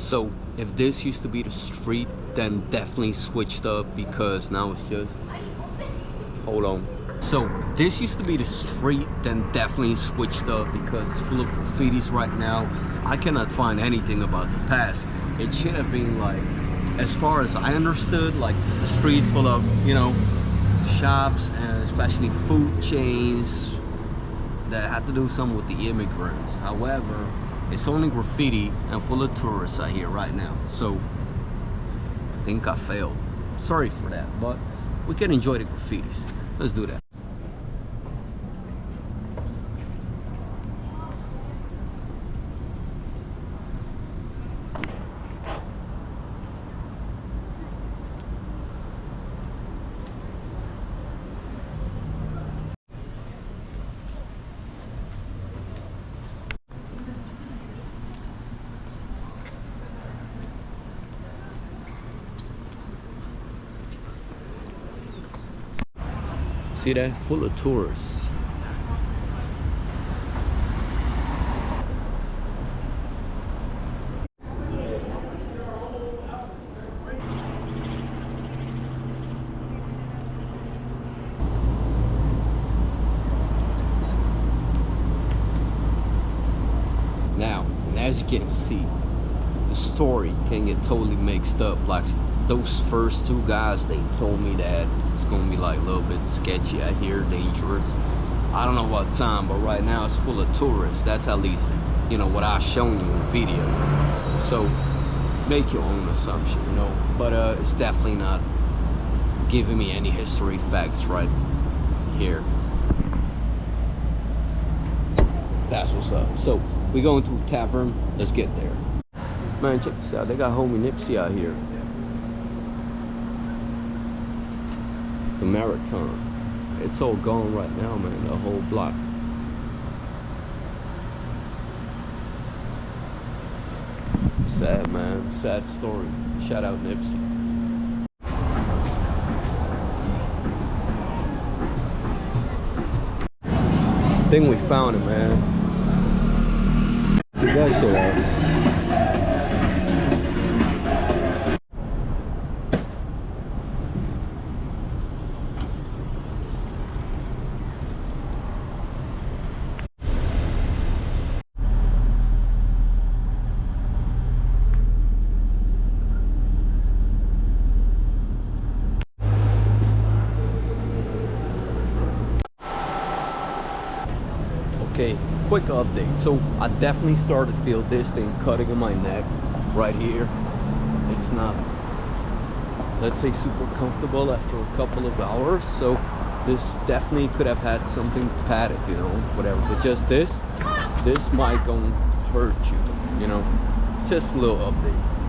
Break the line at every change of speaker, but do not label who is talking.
So if this used to be the street, then definitely switched up because now it's just, hold on. So if this used to be the street, then definitely switched up because it's full of graffitis right now. I cannot find anything about the past. It should have been like, as far as I understood, like a street full of, you know, shops and especially food chains that had to do something with the immigrants. However, it's only graffiti and full of tourists out here right now. So I think I failed. Sorry for that, but we can enjoy the graffitis. Let's do that. See that? Full of tourists. Now, and as you can see, the story can get totally mixed up. Like those first two guys, they told me that it's gonna be like a little bit sketchy out here, dangerous. I don't know what time, but right now it's full of tourists. That's at least, you know, what I've shown you in the video. So make your own assumption, you know. But it's definitely not giving me any history facts right here. That's what's up. So we going to a tavern. Let's get there. Man, check this out. They got homie Nipsey out here. The marathon. It's all gone right now, man. The whole block. Sad, man. Sad story. Shout out Nipsey. I think we found it, man. Check that shit out. Okay, quick update. So I definitely started to feel this thing cutting in my neck right here. It's not, let's say, super comfortable after a couple of hours. So this definitely could have had something padded, you know, whatever. But just this might gonna hurt you, you know. Just a little update.